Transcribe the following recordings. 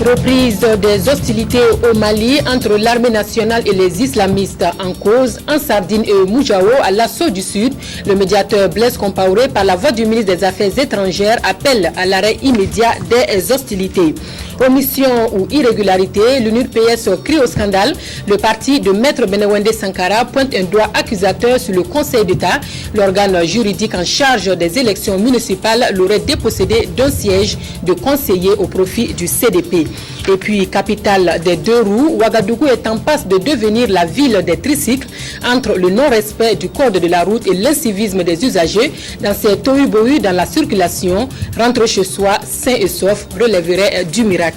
Reprise des hostilités au Mali entre l'armée nationale et les islamistes en cause, en Sardine et au Moujao, à l'assaut du Sud. Le médiateur Blaise Compaoré, par la voix du ministre des Affaires étrangères, appelle à l'arrêt immédiat des hostilités. Omission ou irrégularité, l'UNUR-PS crie au scandale. Le parti de Maître Benewende Sankara pointe un doigt accusateur sur le Conseil d'État. L'organe juridique en charge des élections municipales l'aurait dépossédé d'un siège de conseiller au profit du CDP. Et puis, capitale des deux roues, Ouagadougou est en passe de devenir la ville des tricycles entre le non-respect du code de la route et l'incivisme des usagers. Dans ces tohu-bohu dans la circulation, rentrer chez soi sain et sauf relèverait du miracle.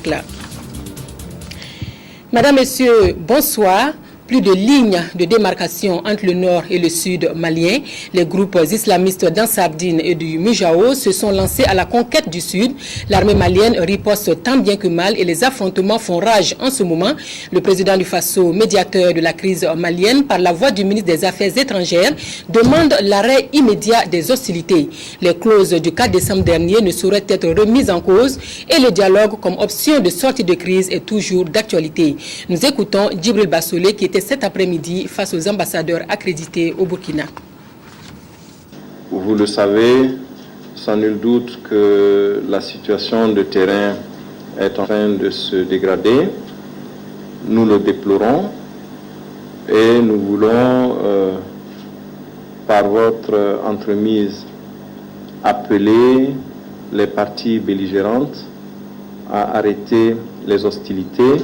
Madame, Messieurs, bonsoir. Plus de lignes de démarcation entre le nord et le sud malien. Les groupes islamistes d'Ansardine et du Moujao se sont lancés à la conquête du sud. L'armée malienne riposte tant bien que mal et les affrontements font rage en ce moment. Le président du Faso, médiateur de la crise malienne, par la voix du ministre des Affaires étrangères, demande l'arrêt immédiat des hostilités. Les clauses du 4 décembre dernier ne sauraient être remises en cause et le dialogue comme option de sortie de crise est toujours d'actualité. Nous écoutons Djibril Bassolé qui était cet après-midi face aux ambassadeurs accrédités au Burkina. Vous le savez, sans nul doute que la situation de terrain est en train de se dégrader. Nous le déplorons et nous voulons, par votre entremise, appeler les parties belligérantes à arrêter les hostilités,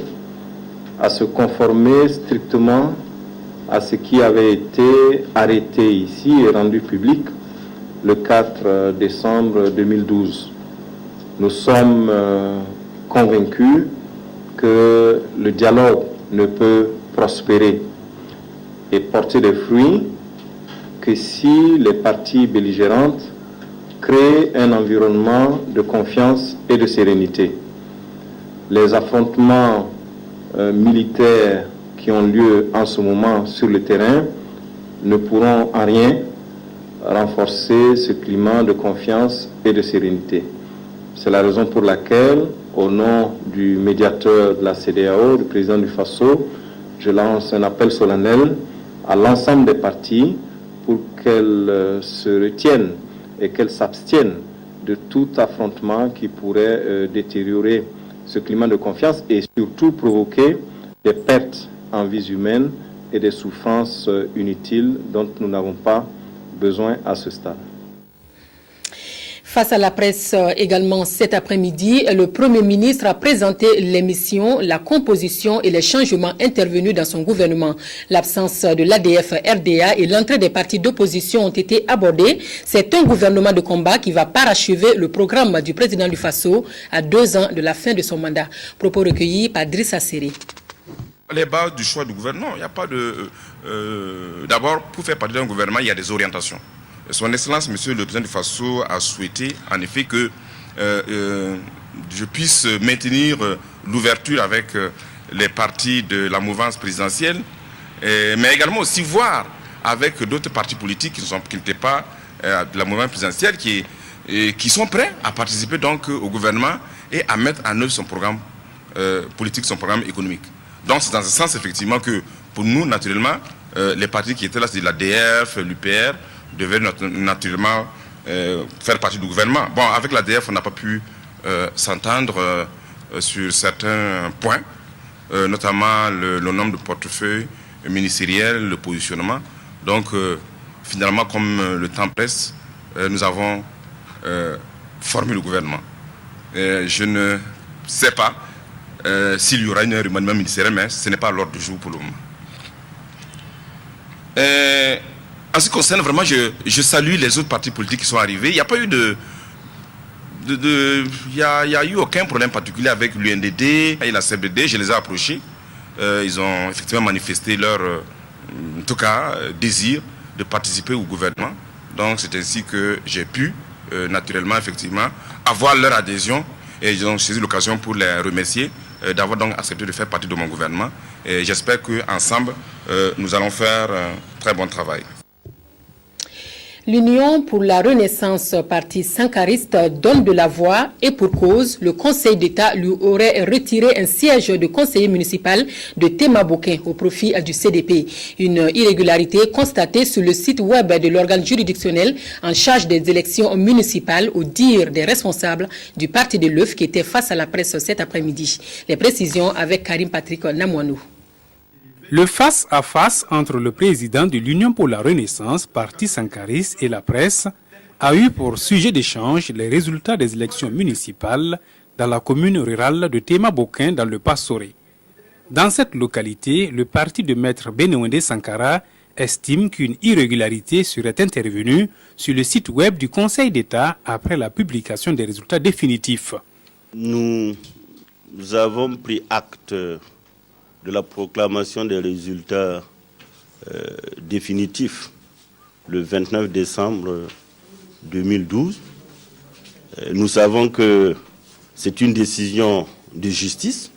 à se conformer strictement à ce qui avait été arrêté ici et rendu public le 4 décembre 2012. Nous sommes convaincus que le dialogue ne peut prospérer et porter des fruits que si les parties belligérantes créent un environnement de confiance et de sérénité. Les affrontements militaires qui ont lieu en ce moment sur le terrain ne pourront en rien renforcer ce climat de confiance et de sérénité. C'est la raison pour laquelle, au nom du médiateur de la CEDEAO, du président du Faso, je lance un appel solennel à l'ensemble des parties pour qu'elles se retiennent et qu'elles s'abstiennent de tout affrontement qui pourrait détériorer ce climat de confiance et surtout provoquer des pertes en vies humaines et des souffrances inutiles dont nous n'avons pas besoin à ce stade. Face à la presse également cet après-midi, le Premier ministre a présenté les missions, la composition et les changements intervenus dans son gouvernement. L'absence de l'ADF-RDA et l'entrée des partis d'opposition ont été abordés. C'est un gouvernement de combat qui va parachever le programme du président du Faso à 2 ans de la fin de son mandat. Propos recueillis par Drissa Seri. Les bases du choix du gouvernement, il n'y a pas de... D'abord, pour faire partie d'un gouvernement, il y a des orientations. Son Excellence, Monsieur le Président du Faso, a souhaité en effet que je puisse maintenir l'ouverture avec les partis de la mouvance présidentielle, mais également aussi voir avec d'autres partis politiques qui n'étaient pas de la mouvance présidentielle, qui sont prêts à participer donc au gouvernement et à mettre en œuvre son programme politique, son programme économique. Donc c'est dans ce sens effectivement que pour nous, naturellement, les partis qui étaient là, c'est l'ADF, l'UPR, devaient naturellement faire partie du gouvernement. Bon, avec l'ADF, on n'a pas pu s'entendre sur certains points, notamment le nombre de portefeuilles ministériels, le positionnement. Donc, finalement, comme le temps presse, nous avons formé le gouvernement. Je ne sais pas s'il y aura une remaniement ministériel, mais ce n'est pas à l'ordre du jour pour le moment. En ce qui concerne, vraiment, je salue les autres partis politiques qui sont arrivés. Il n'y a pas eu il y a eu aucun problème particulier avec l'UNDD et la CBD. Je les ai approchés. Ils ont effectivement manifesté leur, en tout cas, désir de participer au gouvernement. Donc, c'est ainsi que j'ai pu, naturellement, effectivement, avoir leur adhésion. Et j'ai saisi l'occasion pour les remercier d'avoir donc accepté de faire partie de mon gouvernement. Et j'espère qu'ensemble, nous allons faire un très bon travail. L'Union pour la Renaissance, parti sankariste, donne de la voix et pour cause, le Conseil d'État lui aurait retiré un siège de conseiller municipal de Tema-Bokin au profit du CDP. Une irrégularité constatée sur le site web de l'organe juridictionnel en charge des élections municipales au dire des responsables du parti de l'œuf qui était face à la presse cet après-midi. Les précisions avec Karim Patrick Namouanou. Le face-à-face entre le président de l'Union pour la Renaissance, parti sankariste, et la presse a eu pour sujet d'échange les résultats des élections municipales dans la commune rurale de Tema-Bokin dans le Passoré. Dans cette localité, le parti de maître Benouendé Sankara estime qu'une irrégularité serait intervenue sur le site web du Conseil d'État après la publication des résultats définitifs. Nous avons pris acte de la proclamation des résultats définitifs le 29 décembre 2012. Nous savons que c'est une décision de justice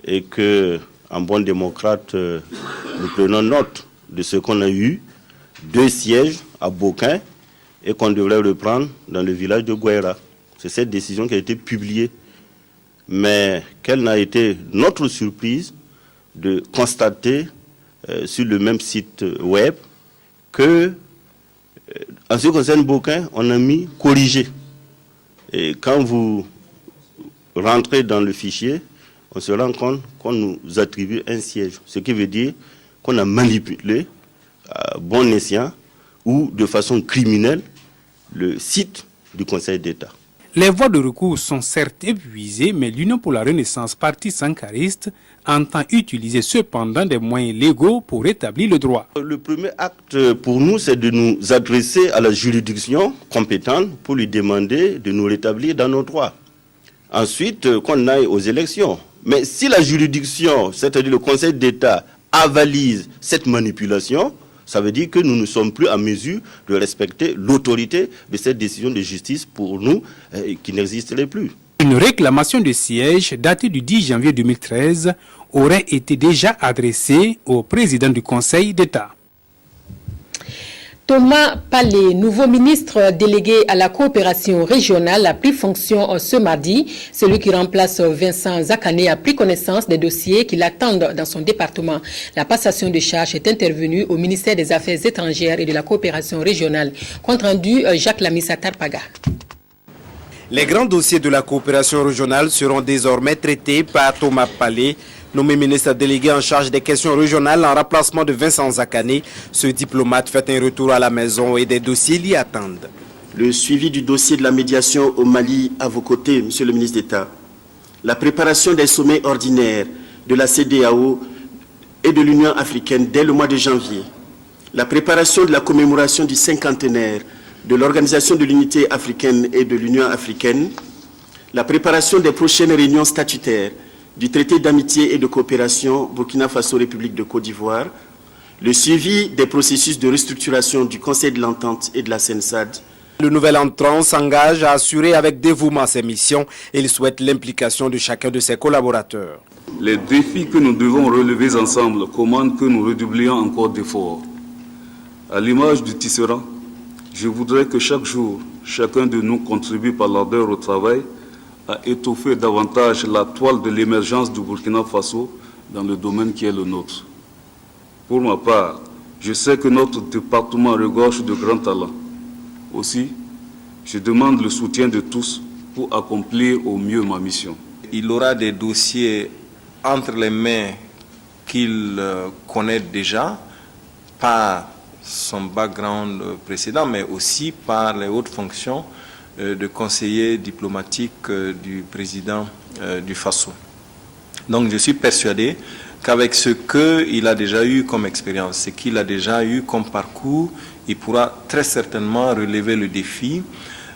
et que, en bon démocrate, nous prenons note de ce qu'on a eu, 2 sièges à Bokin et qu'on devrait reprendre dans le village de Gouaira. C'est cette décision qui a été publiée. Mais quelle n'a été notre surprise de constater sur le même site web que, en ce qui concerne Bokin, on a mis corrigé. Et quand vous rentrez dans le fichier, on se rend compte qu'on nous attribue un siège. Ce qui veut dire qu'on a manipulé à bon escient ou de façon criminelle le site du Conseil d'État. Les voies de recours sont certes épuisées, mais l'Union pour la Renaissance, parti sankariste, entend utiliser cependant des moyens légaux pour rétablir le droit. Le premier acte pour nous, c'est de nous adresser à la juridiction compétente pour lui demander de nous rétablir dans nos droits. Ensuite, qu'on aille aux élections. Mais si la juridiction, c'est-à-dire le Conseil d'État, avalise cette manipulation, ça veut dire que nous ne sommes plus en mesure de respecter l'autorité de cette décision de justice pour nous qui n'existerait plus. Une réclamation de siège datée du 10 janvier 2013 aurait été déjà adressée au président du Conseil d'État. Thomas Palais, nouveau ministre délégué à la coopération régionale, a pris fonction ce mardi. Celui qui remplace Vincent Zakané a pris connaissance des dossiers qui l'attendent dans son département. La passation de charges est intervenue au ministère des Affaires étrangères et de la coopération régionale. Compte rendu Jacques Lamissa Tarpaga. Les grands dossiers de la coopération régionale seront désormais traités par Thomas Palais, nommé ministre délégué en charge des questions régionales en remplacement de Vincent Zakané. Ce diplomate fait un retour à la maison et des dossiers l'y attendent. Le suivi du dossier de la médiation au Mali à vos côtés, Monsieur le ministre d'État. La préparation des sommets ordinaires de la CEDEAO et de l'Union africaine dès le mois de janvier. La préparation de la commémoration du cinquantenaire de l'Organisation de l'Unité africaine et de l'Union africaine. La préparation des prochaines réunions statutaires du traité d'amitié et de coopération Burkina Faso-République de Côte d'Ivoire, le suivi des processus de restructuration du Conseil de l'Entente et de la CENSAD. Le nouvel entrant s'engage à assurer avec dévouement ses missions et il souhaite l'implication de chacun de ses collaborateurs. Les défis que nous devons relever ensemble commandent que nous redoublions encore d'efforts. À l'image du tisserand, je voudrais que chaque jour, chacun de nous contribue par l'ardeur au travail à étoffer davantage la toile de l'émergence du Burkina Faso dans le domaine qui est le nôtre. Pour ma part, je sais que notre département regorge de grands talents. Aussi, je demande le soutien de tous pour accomplir au mieux ma mission. Il aura des dossiers entre les mains qu'il connaît déjà par son background précédent, mais aussi par les hautes fonctions de conseiller diplomatique du président du Faso. Donc je suis persuadé qu'avec ce qu'il a déjà eu comme expérience, ce qu'il a déjà eu comme parcours, il pourra très certainement relever le défi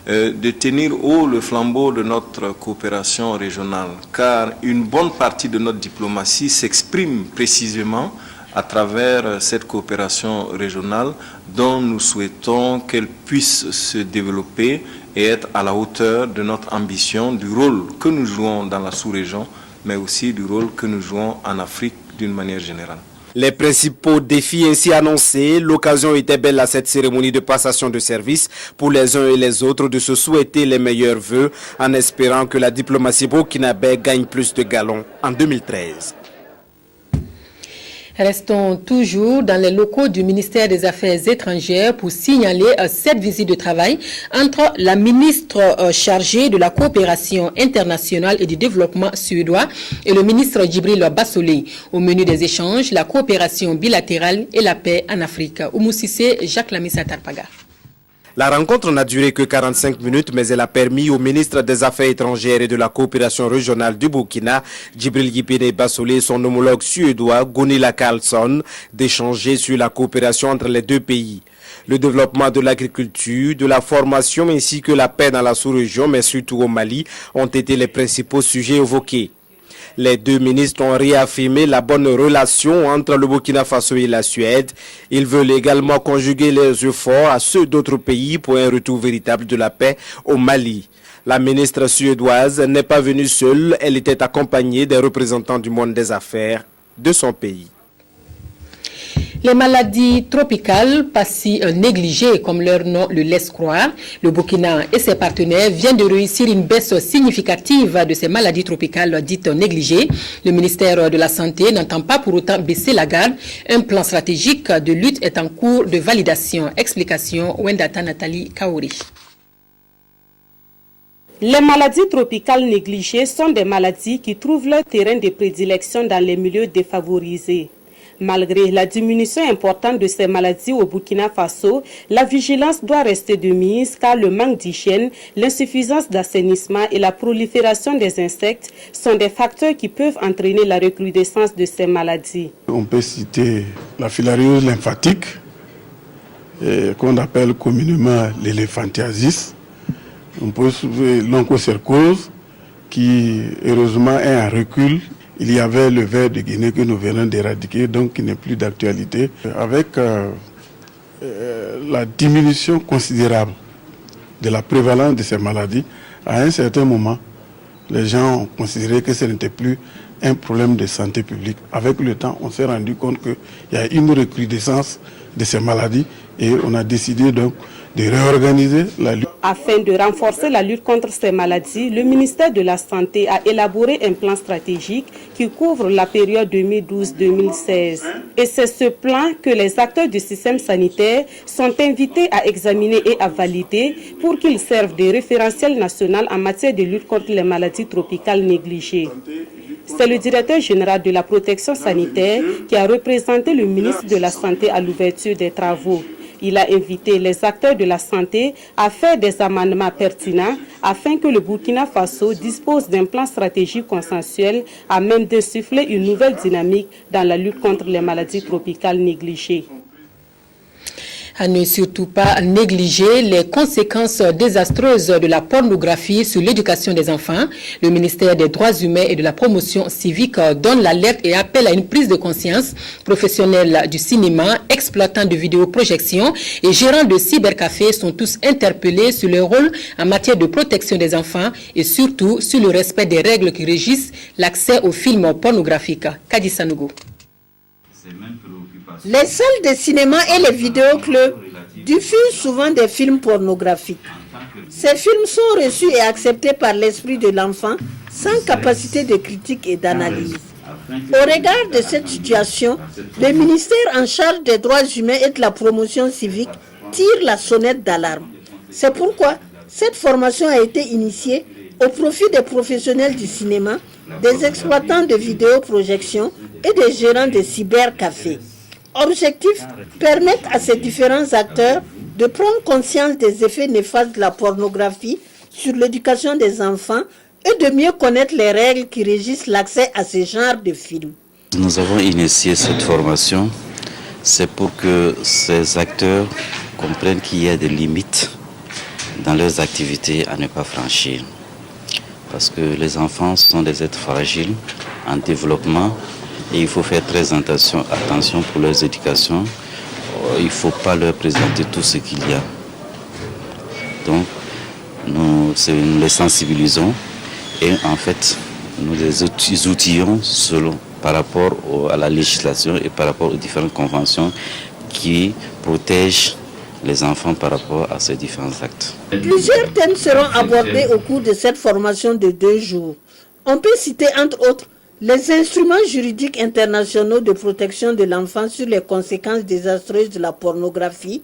de tenir haut le flambeau de notre coopération régionale, car une bonne partie de notre diplomatie s'exprime précisément à travers cette coopération régionale dont nous souhaitons qu'elle puisse se développer et être à la hauteur de notre ambition, du rôle que nous jouons dans la sous-région, mais aussi du rôle que nous jouons en Afrique d'une manière générale. Les principaux défis ainsi annoncés, l'occasion était belle à cette cérémonie de passation de service pour les uns et les autres de se souhaiter les meilleurs vœux en espérant que la diplomatie burkinabé gagne plus de galons en 2013. Restons toujours dans les locaux du ministère des Affaires étrangères pour signaler cette visite de travail entre la ministre chargée de la coopération internationale et du développement suédois et le ministre Djibril Bassolé. Au menu des échanges, la coopération bilatérale et la paix en Afrique. Oumoussissé, Jacques Lamissa Tarpaga. La rencontre n'a duré que 45 minutes, mais elle a permis au ministre des Affaires étrangères et de la coopération régionale du Burkina, Djibril Yipene Bassolé, et son homologue suédois, Gunilla Carlsson, d'échanger sur la coopération entre les deux pays. Le développement de l'agriculture, de la formation ainsi que la paix dans la sous-région, mais surtout au Mali, ont été les principaux sujets évoqués. Les deux ministres ont réaffirmé la bonne relation entre le Burkina Faso et la Suède. Ils veulent également conjuguer leurs efforts à ceux d'autres pays pour un retour véritable de la paix au Mali. La ministre suédoise n'est pas venue seule, elle était accompagnée des représentants du monde des affaires de son pays. Les maladies tropicales, pas si négligées comme leur nom le laisse croire, le Burkina et ses partenaires viennent de réussir une baisse significative de ces maladies tropicales dites négligées. Le ministère de la Santé n'entend pas pour autant baisser la garde. Un plan stratégique de lutte est en cours de validation. Explication Wendata Nathalie Kaori. Les maladies tropicales négligées sont des maladies qui trouvent leur terrain de prédilection dans les milieux défavorisés. Malgré la diminution importante de ces maladies au Burkina Faso, la vigilance doit rester de mise car le manque d'hygiène, l'insuffisance d'assainissement et la prolifération des insectes sont des facteurs qui peuvent entraîner la recrudescence de ces maladies. On peut citer la filariose lymphatique, qu'on appelle communément l'éléphantiasis. On peut trouver l'onchocercose qui heureusement est en recul. Il y avait le ver de Guinée que nous venons d'éradiquer, donc qui n'est plus d'actualité. Avec la diminution considérable de la prévalence de ces maladies, à un certain moment, les gens ont considéré que ce n'était plus un problème de santé publique. Avec le temps, on s'est rendu compte qu'il y a une recrudescence de ces maladies et on a décidé donc de réorganiser la lutte. Afin de renforcer la lutte contre ces maladies, le ministère de la Santé a élaboré un plan stratégique qui couvre la période 2012-2016. Et c'est ce plan que les acteurs du système sanitaire sont invités à examiner et à valider pour qu'il serve de référentiel national en matière de lutte contre les maladies tropicales négligées. C'est le directeur général de la protection sanitaire qui a représenté le ministre de la Santé à l'ouverture des travaux. Il a invité les acteurs de la santé à faire des amendements pertinents afin que le Burkina Faso dispose d'un plan stratégique consensuel à même d'insuffler une nouvelle dynamique dans la lutte contre les maladies tropicales négligées. À ne surtout pas négliger les conséquences désastreuses de la pornographie sur l'éducation des enfants. Le ministère des Droits humains et de la promotion civique donne l'alerte et appelle à une prise de conscience. Professionnels du cinéma, exploitants de vidéoprojection et gérants de cybercafés sont tous interpellés sur leur rôle en matière de protection des enfants et surtout sur le respect des règles qui régissent l'accès aux films pornographiques. Kadi Sanogo. Les salles de cinéma et les vidéoclubs diffusent souvent des films pornographiques. Ces films sont reçus et acceptés par l'esprit de l'enfant sans capacité de critique et d'analyse. Au regard de cette situation, le ministère en charge des droits humains et de la promotion civique tire la sonnette d'alarme. C'est pourquoi cette formation a été initiée au profit des professionnels du cinéma, des exploitants de vidéoprojection et des gérants de cybercafés. Objectif, permettre à ces différents acteurs de prendre conscience des effets néfastes de la pornographie sur l'éducation des enfants et de mieux connaître les règles qui régissent l'accès à ce genre de films. Nous avons initié cette formation, c'est pour que ces acteurs comprennent qu'il y a des limites dans leurs activités à ne pas franchir. Parce que les enfants sont des êtres fragiles, en développement, et il faut faire très attention pour leur éducation. Il ne faut pas leur présenter tout ce qu'il y a. Donc, nous les sensibilisons et en fait, nous les outillons selon par rapport à la législation et par rapport aux différentes conventions qui protègent les enfants par rapport à ces différents actes. Plusieurs thèmes seront abordés au cours de cette formation de 2 jours. On peut citer entre autres les instruments juridiques internationaux de protection de l'enfant sur les conséquences désastreuses de la pornographie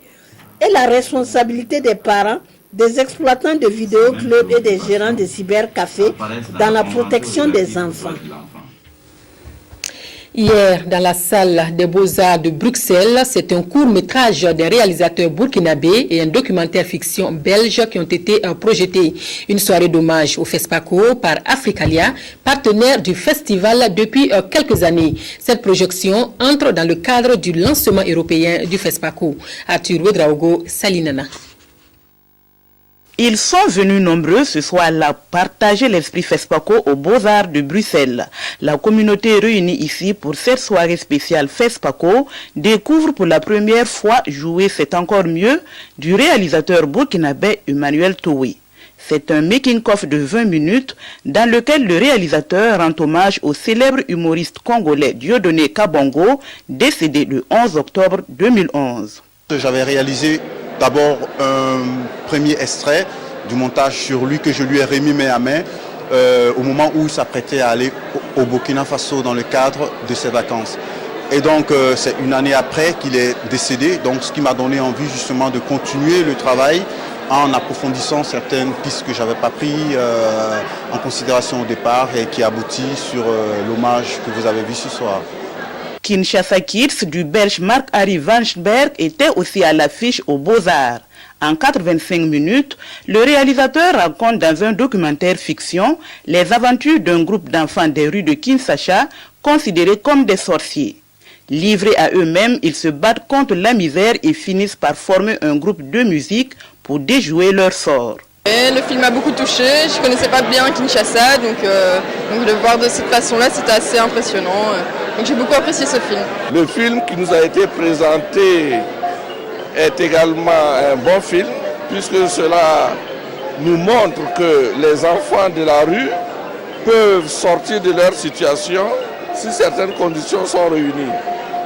et la responsabilité des parents, des exploitants de vidéoclubs et des gérants de cybercafés dans la protection des enfants. Hier, dans la salle des Beaux-Arts de Bruxelles, c'est un court-métrage d'un réalisateur burkinabé et un documentaire fiction belge qui ont été projetés. Une soirée d'hommage au FESPACO par Africalia, partenaire du festival depuis quelques années. Cette projection entre dans le cadre du lancement européen du FESPACO. Arthur Ouedraogo, Salinana. Ils sont venus nombreux ce soir-là partager l'esprit FESPACO aux Beaux-Arts de Bruxelles. La communauté réunie ici pour cette soirée spéciale FESPACO découvre pour la première fois Jouer c'est encore mieux du réalisateur burkinabé Emmanuel Toué. C'est un making-of de 20 minutes dans lequel le réalisateur rend hommage au célèbre humoriste congolais Dieudonné Kabongo, décédé le 11 octobre 2011. J'avais réalisé d'abord un premier extrait du montage sur lui que je lui ai remis main à main au moment où il s'apprêtait à aller au Burkina Faso dans le cadre de ses vacances. Et donc c'est une année après qu'il est décédé, donc ce qui m'a donné envie justement de continuer le travail en approfondissant certaines pistes que je n'avais pas prises en considération au départ et qui aboutit sur l'hommage que vous avez vu ce soir. Kinshasa Kids du belge Marc-Harry Vanschberg était aussi à l'affiche aux Beaux-Arts. En 85 minutes, le réalisateur raconte dans un documentaire fiction les aventures d'un groupe d'enfants des rues de Kinshasa considérés comme des sorciers. Livrés à eux-mêmes, ils se battent contre la misère et finissent par former un groupe de musique pour déjouer leur sort. Et le film m'a beaucoup touché, je ne connaissais pas bien Kinshasa, donc le voir de cette façon-là, c'était assez impressionnant. Donc j'ai beaucoup apprécié ce film. Le film qui nous a été présenté est également un bon film, puisque cela nous montre que les enfants de la rue peuvent sortir de leur situation si certaines conditions sont réunies.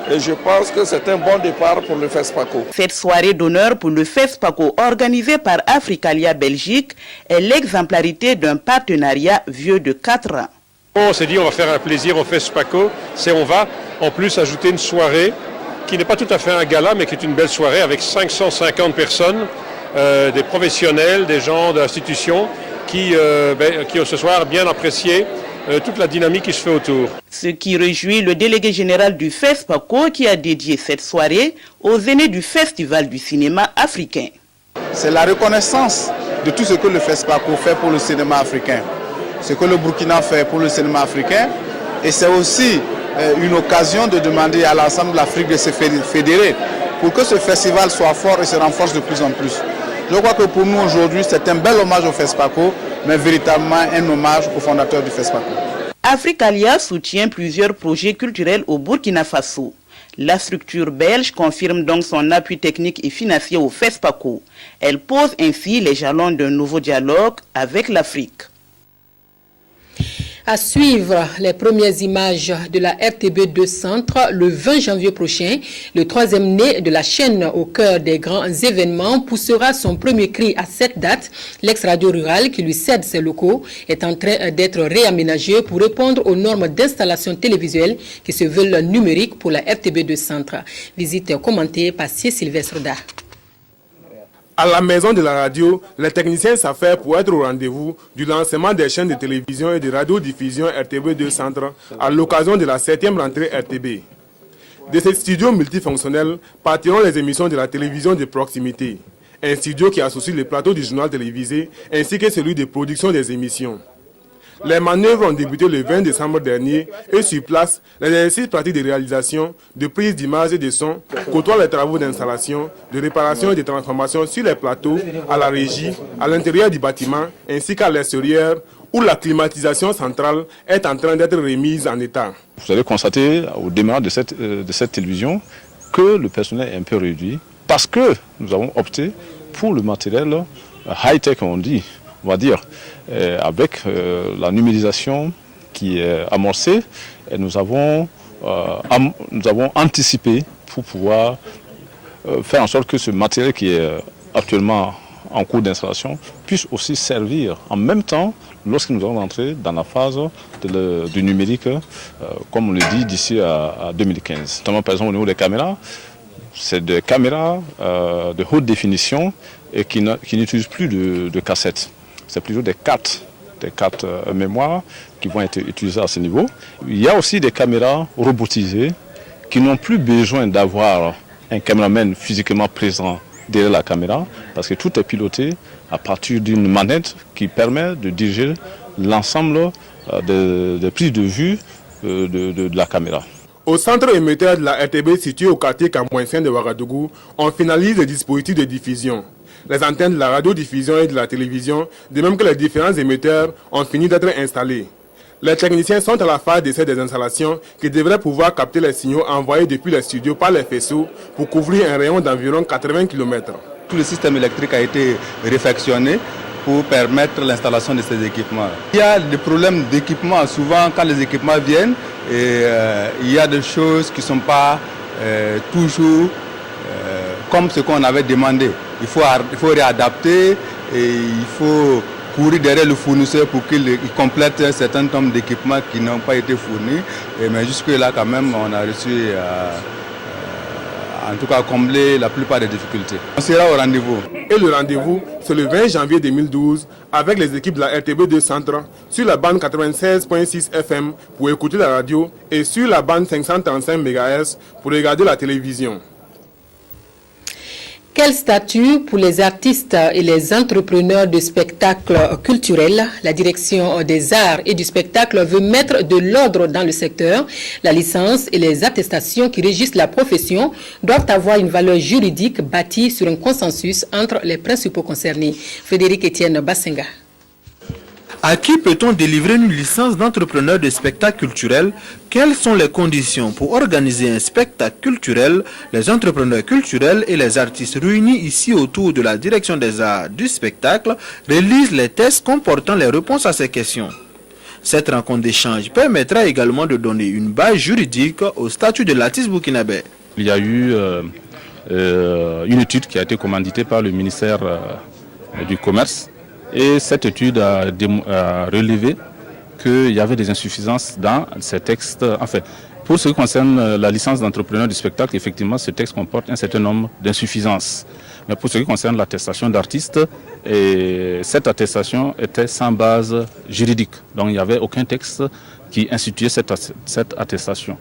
Et je pense que c'est un bon départ pour le FESPACO. Cette soirée d'honneur pour le FESPACO organisée par Africalia Belgique est l'exemplarité d'un partenariat vieux de 4 ans. On s'est dit on va faire un plaisir au FESPACO, on va en plus ajouter une soirée qui n'est pas tout à fait un gala mais qui est une belle soirée avec 550 personnes, des professionnels, des gens d'institutions qui ont ce soir bien apprécié toute la dynamique qui se fait autour. Ce qui réjouit le délégué général du FESPACO qui a dédié cette soirée aux aînés du Festival du cinéma africain. C'est la reconnaissance de tout ce que le FESPACO fait pour le cinéma africain, ce que le Burkina fait pour le cinéma africain, et c'est aussi une occasion de demander à l'ensemble de l'Afrique de se fédérer pour que ce festival soit fort et se renforce de plus en plus. Je crois que pour nous aujourd'hui, c'est un bel hommage au FESPACO, mais véritablement un hommage au fondateur du FESPACO. Africalia soutient plusieurs projets culturels au Burkina Faso. La structure belge confirme donc son appui technique et financier au FESPACO. Elle pose ainsi les jalons d'un nouveau dialogue avec l'Afrique. À suivre les premières images de la RTB2 Centre le 20 janvier prochain. Le 3e né de la chaîne au cœur des grands événements poussera son premier cri à cette date. L'ex-radio rurale qui lui cède ses locaux est en train d'être réaménagé pour répondre aux normes d'installation télévisuelle qui se veulent numériques pour la RTB2 Centre. Visite commentée par Sylvestre Da. À la maison de la radio, les techniciens s'affairent pour être au rendez-vous du lancement des chaînes de télévision et de radiodiffusion RTB2 Centre à l'occasion de la 7e rentrée RTB. De ce studio multifonctionnel partiront les émissions de la télévision de proximité, un studio qui associe le plateau du journal télévisé ainsi que celui de production des émissions. Les manœuvres ont débuté le 20 décembre dernier et sur place, les exercices pratiques de réalisation, de prise d'image et de son côtoient les travaux d'installation, de réparation et de transformation sur les plateaux, à la régie, à l'intérieur du bâtiment ainsi qu'à l'extérieur où la climatisation centrale est en train d'être remise en état. Vous allez constater au démarrage de cette télévision que le personnel est un peu réduit parce que nous avons opté pour le matériel high-tech, on va dire, avec la numérisation qui est amorcée et nous avons anticipé pour pouvoir faire en sorte que ce matériel qui est actuellement en cours d'installation puisse aussi servir en même temps lorsque nous allons entrer dans la phase du numérique, comme on le dit, d'ici à 2015. Notamment par exemple au niveau des caméras, c'est des caméras de haute définition et qui n'utilisent plus de cassettes. C'est plutôt des cartes mémoire qui vont être utilisées à ce niveau. Il y a aussi des caméras robotisées qui n'ont plus besoin d'avoir un caméraman physiquement présent derrière la caméra, parce que tout est piloté à partir d'une manette qui permet de diriger l'ensemble des prises de vue de la caméra. Au centre émetteur de la RTB situé au quartier Kamouensien de Ouagadougou, on finalise les dispositifs de diffusion. Les antennes de la radiodiffusion et de la télévision, de même que les différents émetteurs, ont fini d'être installés. Les techniciens sont à la phase d'essai des installations qui devraient pouvoir capter les signaux envoyés depuis les studios par les faisceaux pour couvrir un rayon d'environ 80 km. Tout le système électrique a été réfectionné pour permettre l'installation de ces équipements. Il y a des problèmes d'équipement. Souvent, quand les équipements viennent, il y a des choses qui ne sont pas toujours comme ce qu'on avait demandé. Il faut réadapter et il faut courir derrière le fournisseur pour qu'il complète un certain nombre d'équipements qui n'ont pas été fournis. Mais jusque-là, quand même, on a réussi en tout cas à combler la plupart des difficultés. On sera au rendez-vous. Et le rendez-vous, c'est le 20 janvier 2012 avec les équipes de la RTB2 Centre sur la bande 96.6 FM pour écouter la radio et sur la bande 535 MHz pour regarder la télévision. Quel statut pour les artistes et les entrepreneurs de spectacles culturels? La direction des arts et du spectacle veut mettre de l'ordre dans le secteur. La licence et les attestations qui régissent la profession doivent avoir une valeur juridique bâtie sur un consensus entre les principaux concernés. Frédéric Etienne Bassenga. À qui peut-on délivrer une licence d'entrepreneur de spectacle culturel? Quelles sont les conditions pour organiser un spectacle culturel? Les entrepreneurs culturels et les artistes réunis ici autour de la direction des arts du spectacle réalisent les tests comportant les réponses à ces questions. Cette rencontre d'échange permettra également de donner une base juridique au statut de l'artiste burkinabé. Il y a eu une étude qui a été commanditée par le ministère du Commerce. Et cette étude a relevé qu'il y avait des insuffisances dans ces textes. En fait, pour ce qui concerne la licence d'entrepreneur du spectacle, effectivement, ce texte comporte un certain nombre d'insuffisances. Mais pour ce qui concerne l'attestation d'artiste, cette attestation était sans base juridique. Donc il n'y avait aucun texte qui instituait cette attestation.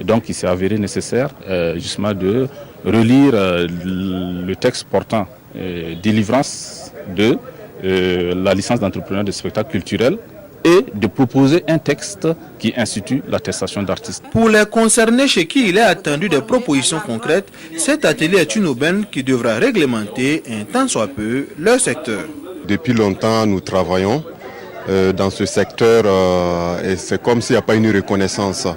Et donc il s'est avéré nécessaire justement de relire le texte portant délivrance de la licence d'entrepreneur de spectacle culturel et de proposer un texte qui institue l'attestation d'artiste. Pour les concernés chez qui il est attendu des propositions concrètes, cet atelier est une aubaine qui devra réglementer un tant soit peu leur secteur. Depuis longtemps, nous travaillons dans ce secteur et c'est comme s'il n'y a pas une reconnaissance.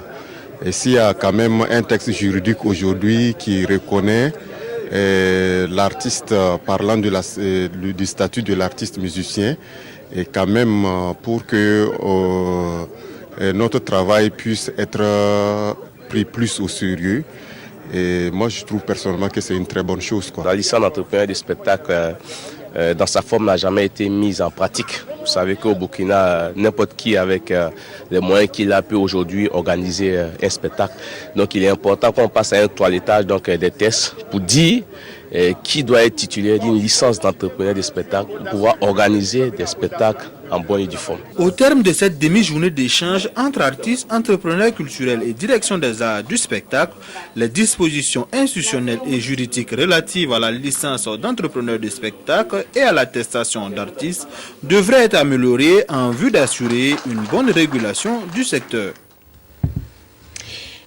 Et s'il y a quand même un texte juridique aujourd'hui qui reconnaît l'artiste, parlant du statut de l'artiste musicien, et quand même pour que notre travail puisse être pris plus au sérieux. Et moi, je trouve personnellement que c'est une très bonne chose, quoi. La licence d'entrepreneur de spectacle, dans sa forme, n'a jamais été mise en pratique. Vous savez qu'au Burkina, n'importe qui avec les moyens qu'il a pu aujourd'hui organiser un spectacle. Donc il est important qu'on passe à un toilettage, donc des tests pour dire qui doit être titulaire d'une licence d'entrepreneur de spectacle pour pouvoir organiser des spectacles en bonne et due forme. Au terme de cette demi-journée d'échange entre artistes, entrepreneurs culturels et direction des arts du spectacle, les dispositions institutionnelles et juridiques relatives à la licence d'entrepreneur de spectacle et à l'attestation d'artistes devraient être améliorées en vue d'assurer une bonne régulation du secteur.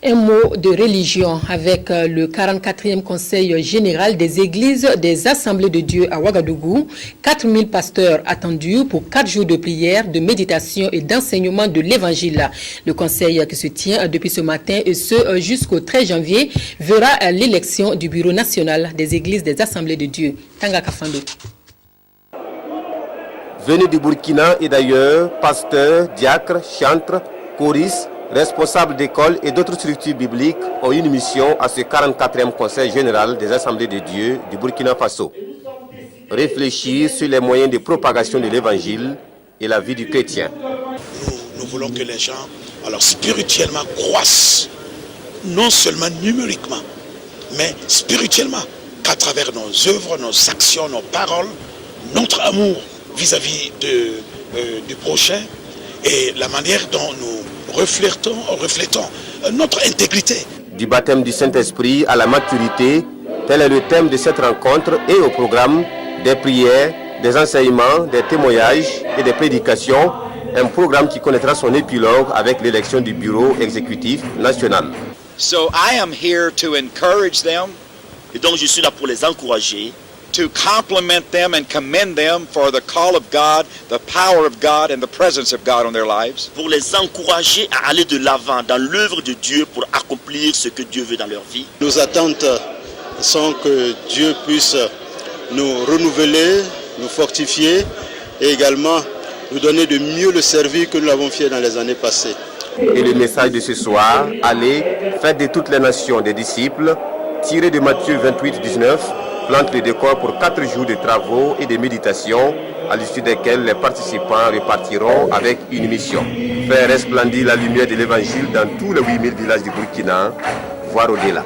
Un mot de religion avec le 44e Conseil général des églises des Assemblées de Dieu à Ouagadougou. 4000 pasteurs attendus pour 4 jours de prière, de méditation et d'enseignement de l'évangile. Le conseil qui se tient depuis ce matin et ce jusqu'au 13 janvier verra l'élection du Bureau national des églises des Assemblées de Dieu. Tanga Kafando. Venus du Burkina et d'ailleurs, pasteurs, diacres, chantres, choristes, responsables d'écoles et d'autres structures bibliques ont une mission à ce 44e Conseil général des Assemblées de Dieu du Burkina Faso. Réfléchir sur les moyens de propagation de l'Évangile et la vie du chrétien. Nous voulons que les gens, alors spirituellement, croissent, non seulement numériquement, mais spirituellement, qu'à travers nos œuvres, nos actions, nos paroles, notre amour vis-à-vis du prochain et la manière dont nous reflétons notre intégrité. Du baptême du Saint-Esprit à la maturité, tel est le thème de cette rencontre et au programme des prières, des enseignements, des témoignages et des prédications, un programme qui connaîtra son épilogue avec l'élection du bureau exécutif national. So I am here to encourage them. Et donc je suis là pour les encourager. To compliment them and commend them for the call of God, the power of God and the presence of God on their lives. Pour les encourager à aller de l'avant dans l'œuvre de Dieu pour accomplir ce que Dieu veut dans leur vie. Nos attentes sont que Dieu puisse nous renouveler, nous fortifier et également nous donner de mieux le service que nous l'avons fait dans les années passées. Et le message de ce soir, allez, faites de toutes les nations des disciples, tiré de Matthieu 28, 19, plante le décor pour 4 jours de travaux et de méditation, à l'issue desquels les participants repartiront avec une mission. Faire resplendir la lumière de l'Évangile dans tous les 8000 villages du Burkina, voire au-delà.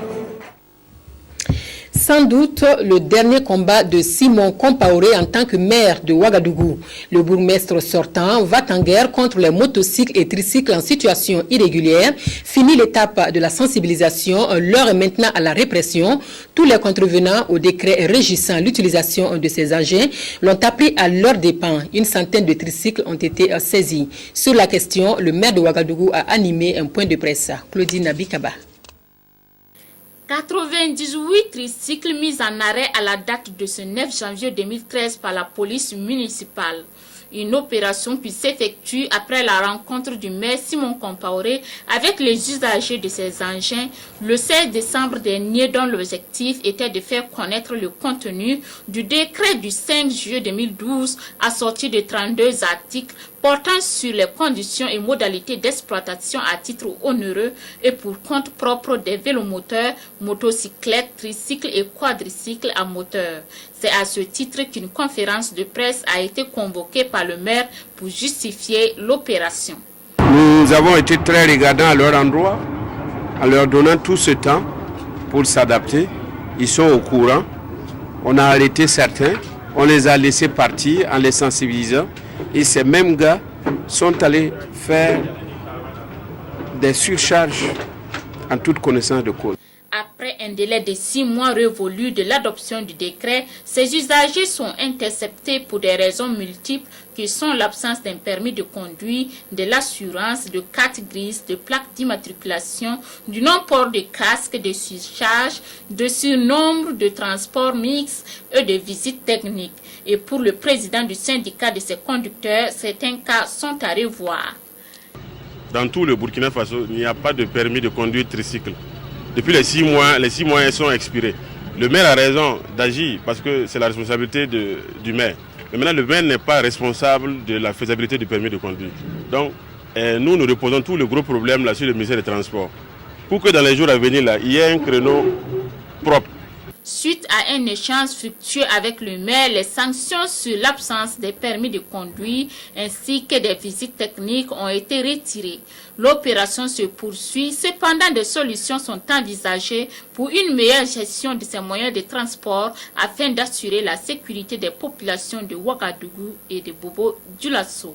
Sans doute le dernier combat de Simon Compaoré en tant que maire de Ouagadougou. Le bourgmestre sortant va en guerre contre les motocycles et tricycles en situation irrégulière. Fini l'étape de la sensibilisation, l'heure est maintenant à la répression. Tous les contrevenants au décret régissant l'utilisation de ces engins l'ont appris à leurs dépens. Une centaine de tricycles ont été saisis. Sur la question, le maire de Ouagadougou a animé un point de presse. Claudine Abikaba. 98 tricycles mis en arrêt à la date de ce 9 janvier 2013 par la police municipale. Une opération qui s'effectue après la rencontre du maire Simon Compaoré avec les usagers de ces engins le 16 décembre dernier, dont l'objectif était de faire connaître le contenu du décret du 5 juillet 2012 assorti de 32 articles portant sur les conditions et modalités d'exploitation à titre onéreux et pour compte propre des vélomoteurs, motocyclettes, tricycles et quadricycles à moteur. C'est à ce titre qu'une conférence de presse a été convoquée par le maire pour justifier l'opération. Nous avons été très regardants à leur endroit, en leur donnant tout ce temps pour s'adapter. Ils sont au courant. On a arrêté certains, on les a laissés partir en les sensibilisant. Et ces mêmes gars sont allés faire des surcharges en toute connaissance de cause. Après un délai de 6 mois révolu de l'adoption du décret, ces usagers sont interceptés pour des raisons multiples qui sont l'absence d'un permis de conduire, de l'assurance, de carte grise, de plaque d'immatriculation, du non-port de casque, de surcharge, de surnombre, de transport mixte et de visites techniques. Et pour le président du syndicat de ces conducteurs, certains cas sont à revoir. Dans tout le Burkina Faso, il n'y a pas de permis de conduire tricycle. Depuis les 6 mois sont expirés. Le maire a raison d'agir parce que c'est la responsabilité du maire. Mais maintenant, le maire n'est pas responsable de la faisabilité du permis de conduire. Donc, nous reposons tout le gros problème là sur le ministère des Transports. Pour que dans les jours à venir, là, il y ait un créneau propre. Suite à un échange fructueux avec le maire, les sanctions sur l'absence des permis de conduire ainsi que des visites techniques ont été retirées. L'opération se poursuit, cependant des solutions sont envisagées pour une meilleure gestion de ces moyens de transport afin d'assurer la sécurité des populations de Ouagadougou et de Bobo-Dioulasso.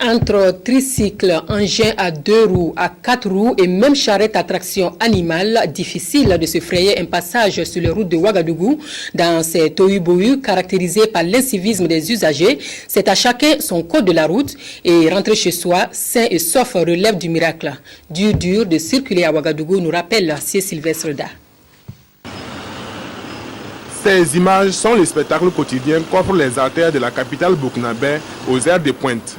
Entre tricycles, engins à 2 roues, à 4 roues et même charrettes à traction animale, difficile de se frayer un passage sur les routes de Ouagadougou dans ces tohu-bohu caractérisés par l'incivisme des usagers. C'est à chacun son code de la route et rentrer chez soi sain et sauf relève du miracle. Dur de circuler à Ouagadougou, nous rappelle Sylvestre Da. Ces images sont les spectacles quotidiens qu'offrent les artères de la capitale burkinabé aux aires de pointe.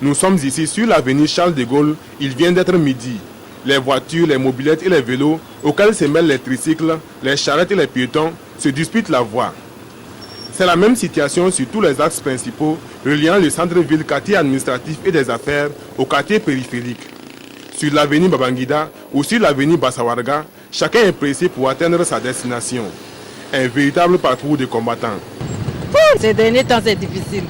Nous sommes ici sur l'avenue Charles de Gaulle, il vient d'être midi. Les voitures, les mobylettes et les vélos, auxquels se mêlent les tricycles, les charrettes et les piétons, se disputent la voie. C'est la même situation sur tous les axes principaux reliant le centre-ville quartier administratif et des affaires au quartier périphérique. Sur l'avenue Babangida ou sur l'avenue Bassawarga, chacun est pressé pour atteindre sa destination. Un véritable parcours de combattants. Ces derniers temps, c'est difficile.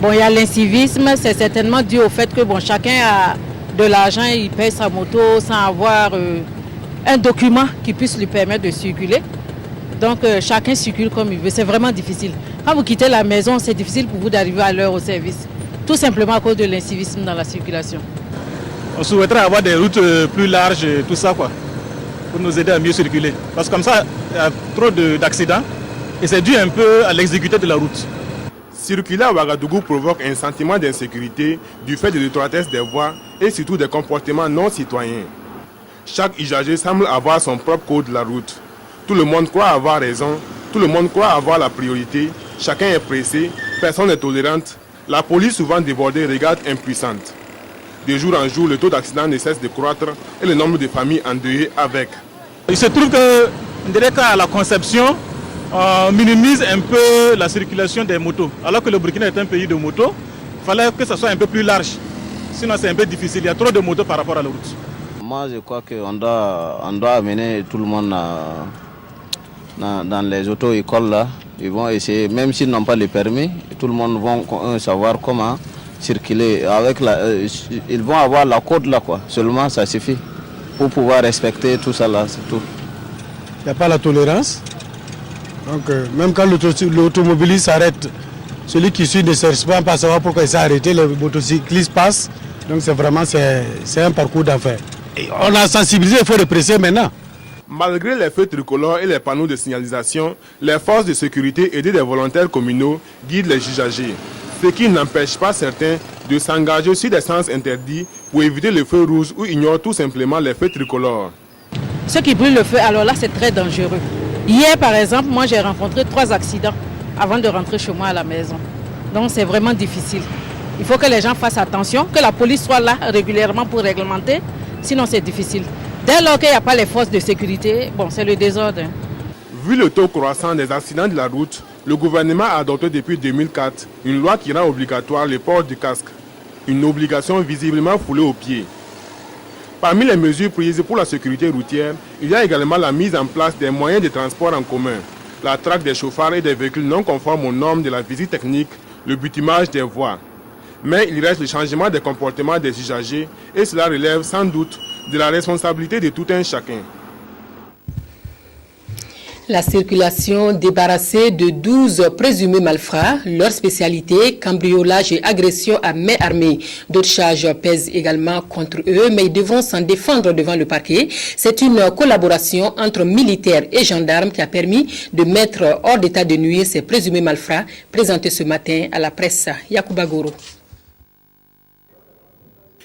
Bon, il y a l'incivisme, c'est certainement dû au fait que chacun a de l'argent, il paye sa moto sans avoir un document qui puisse lui permettre de circuler. Donc chacun circule comme il veut, c'est vraiment difficile. Quand vous quittez la maison, c'est difficile pour vous d'arriver à l'heure au service. Tout simplement à cause de l'incivisme dans la circulation. On souhaiterait avoir des routes plus larges, tout ça quoi, pour nous aider à mieux circuler. Parce que comme ça, il y a trop d'accidents et c'est dû un peu à l'exécuté de la route. Circuler à Ouagadougou provoque un sentiment d'insécurité du fait de l'étroitesse des voies et surtout des comportements non citoyens. Chaque usager semble avoir son propre code de la route. Tout le monde croit avoir raison, tout le monde croit avoir la priorité, chacun est pressé, personne n'est tolérante. La police, souvent débordée, regarde impuissante. De jour en jour, le taux d'accident ne cesse de croître et le nombre de familles endeuillées avec. Il se trouve que, qu'à la conception, on minimise un peu la circulation des motos. Alors que le Burkina est un pays de motos, il fallait que ça soit un peu plus large. Sinon c'est un peu difficile, il y a trop de motos par rapport à la route. Moi je crois qu'on doit amener tout le monde dans les auto-écoles là. Ils vont essayer, même s'ils n'ont pas le permis, tout le monde va savoir comment circuler. Ils vont avoir la code là quoi, seulement ça suffit pour pouvoir respecter tout ça là, c'est tout. Il n'y a pas la tolérance. Donc même quand l'automobiliste s'arrête, celui qui suit ne cherche pas à savoir pourquoi il s'est arrêté, le motocycliste passe. Donc c'est un parcours d'enfer. On a sensibilisé, il faut répresser maintenant. Malgré les feux tricolores et les panneaux de signalisation, les forces de sécurité aidées des volontaires communaux guident les usagers. Ce qui n'empêche pas certains de s'engager sur des sens interdits pour éviter le feu rouge ou ignorent tout simplement les feux tricolores. Ceux qui brûlent le feu, alors là c'est très dangereux. Hier par exemple, moi j'ai rencontré 3 accidents avant de rentrer chez moi à la maison. Donc c'est vraiment difficile. Il faut que les gens fassent attention, que la police soit là régulièrement pour réglementer, sinon c'est difficile. Dès lors qu'il n'y a pas les forces de sécurité, c'est le désordre. Vu le taux croissant des accidents de la route, le gouvernement a adopté depuis 2004 une loi qui rend obligatoire le port du casque. Une obligation visiblement foulée aux pieds. Parmi les mesures prises pour la sécurité routière, il y a également la mise en place des moyens de transport en commun, la traque des chauffards et des véhicules non conformes aux normes de la visite technique, le bitumage des voies. Mais il reste le changement des comportements des usagers et cela relève sans doute de la responsabilité de tout un chacun. La circulation débarrassée de 12 présumés malfrats, leur spécialité, cambriolage et agression à main armée. D'autres charges pèsent également contre eux, mais ils devront s'en défendre devant le parquet. C'est une collaboration entre militaires et gendarmes qui a permis de mettre hors d'état de nuire ces présumés malfrats, présentés ce matin à la presse. Yacouba Goro.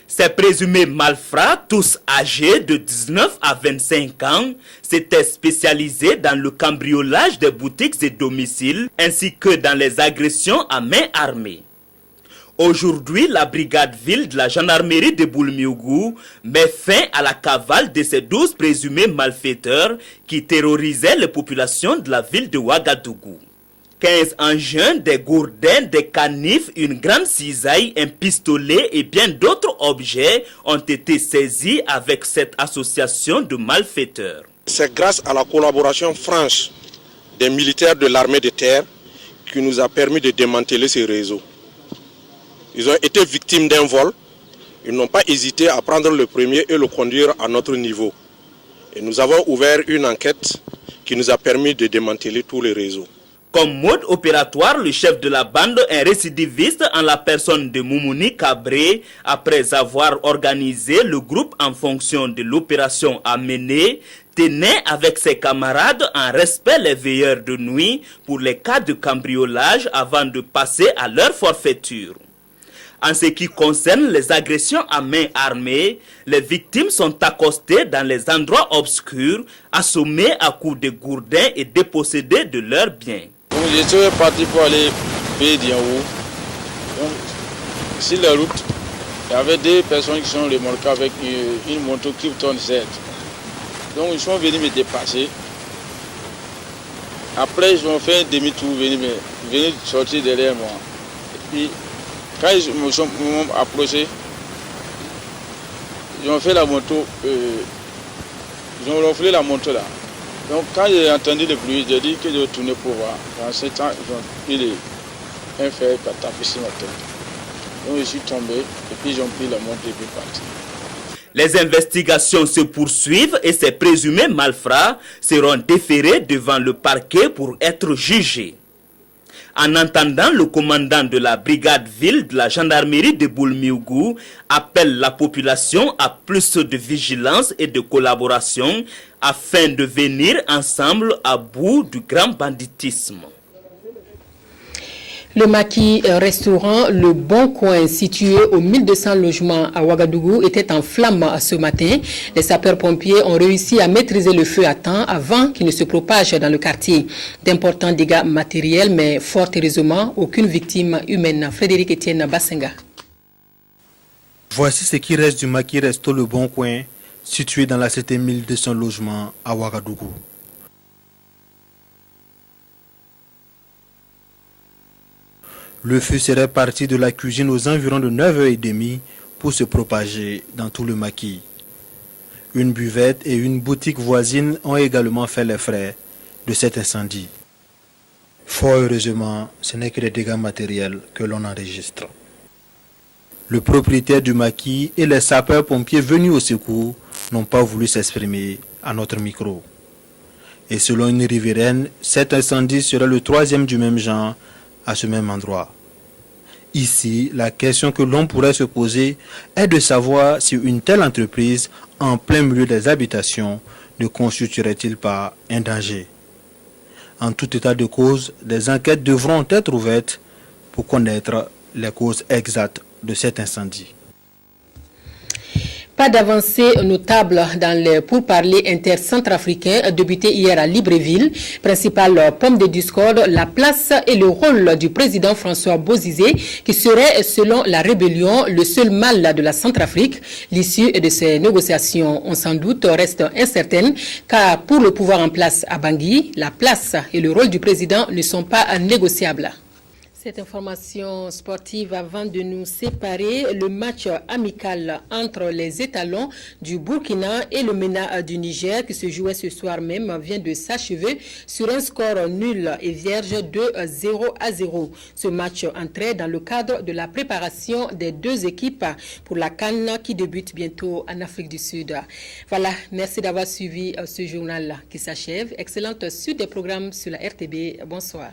Ces présumés malfrats, tous âgés de 19 à 25 ans, s'étaient spécialisés dans le cambriolage des boutiques et domiciles, ainsi que dans les agressions à main armée. Aujourd'hui, la brigade ville de la gendarmerie de Boulmiougou met fin à la cavale de ces 12 présumés malfaiteurs qui terrorisaient les populations de la ville de Ouagadougou. 15 engins, des gourdins, des canifs, une grande cisaille, un pistolet et bien d'autres objets ont été saisis avec cette association de malfaiteurs. C'est grâce à la collaboration franche des militaires de l'armée de terre qui nous a permis de démanteler ces réseaux. Ils ont été victimes d'un vol. Ils n'ont pas hésité à prendre le premier et le conduire à notre niveau. Et nous avons ouvert une enquête qui nous a permis de démanteler tous les réseaux. Comme mode opératoire, le chef de la bande, un récidiviste en la personne de Moumouni Cabré, après avoir organisé le groupe en fonction de l'opération à mener, tenait avec ses camarades en respect les veilleurs de nuit pour les cas de cambriolage avant de passer à leur forfaiture. En ce qui concerne les agressions à main armée, les victimes sont accostées dans les endroits obscurs, assommées à coups de gourdins et dépossédées de leurs biens. Je suis parti pour aller payer Diaou. Donc, sur la route, il y avait deux personnes qui sont remorquées avec une moto Krypton Z. Donc, ils sont venus me dépasser. Après, ils ont fait un demi-tour, venus sortir derrière moi. Et puis, Quand ils m'ont approché, ils ont fait la moto, ils ont renflé la moto là. Donc quand j'ai entendu le bruit, j'ai dit que je tournais pour voir. En ce temps, ils ont pris un fer qui a tapé sur ma tête. Donc je suis tombé et puis ils ont pris la moto et puis parti. Les investigations se poursuivent et ces présumés malfrats seront déférés devant le parquet pour être jugés. En entendant, le commandant de la brigade ville de la gendarmerie de Boulmiougou appelle la population à plus de vigilance et de collaboration afin de venir ensemble à bout du grand banditisme. Le maquis restaurant Le Bon Coin, situé aux 1200 logements à Ouagadougou, était en flammes ce matin. Les sapeurs-pompiers ont réussi à maîtriser le feu à temps avant qu'il ne se propage dans le quartier. D'importants dégâts matériels, mais fort heureusement, aucune victime humaine. Frédéric Etienne Bassenga. Voici ce qui reste du maquis resto Le Bon Coin, situé dans la cité 1200 logements à Ouagadougou. Le feu serait parti de la cuisine aux environs de 9h30 pour se propager dans tout le maquis. Une buvette et une boutique voisine ont également fait les frais de cet incendie. Fort heureusement, ce n'est que des dégâts matériels que l'on enregistre. Le propriétaire du maquis et les sapeurs-pompiers venus au secours n'ont pas voulu s'exprimer à notre micro. Et selon une riveraine, cet incendie serait le 3e du même genre à ce même endroit. Ici, la question que l'on pourrait se poser est de savoir si une telle entreprise, en plein milieu des habitations, ne constituerait-il pas un danger. En tout état de cause, des enquêtes devront être ouvertes pour connaître les causes exactes de cet incendie. Pas d'avancée notable dans les pourparlers intercentrafricains débutés hier à Libreville. Principale pomme de discorde, la place et le rôle du président François Bozizé, qui serait, selon la rébellion, le seul mal de la Centrafrique. L'issue de ces négociations, on s'en doute, reste incertaine, car pour le pouvoir en place à Bangui, la place et le rôle du président ne sont pas négociables. Cette information sportive avant de nous séparer, le match amical entre les étalons du Burkina et le MENA du Niger qui se jouait ce soir même vient de s'achever sur un score nul et vierge de 0-0. Ce match entrait dans le cadre de la préparation des deux équipes pour la CAN qui débute bientôt en Afrique du Sud. Voilà, merci d'avoir suivi ce journal qui s'achève. Excellente suite des programmes sur la RTB. Bonsoir.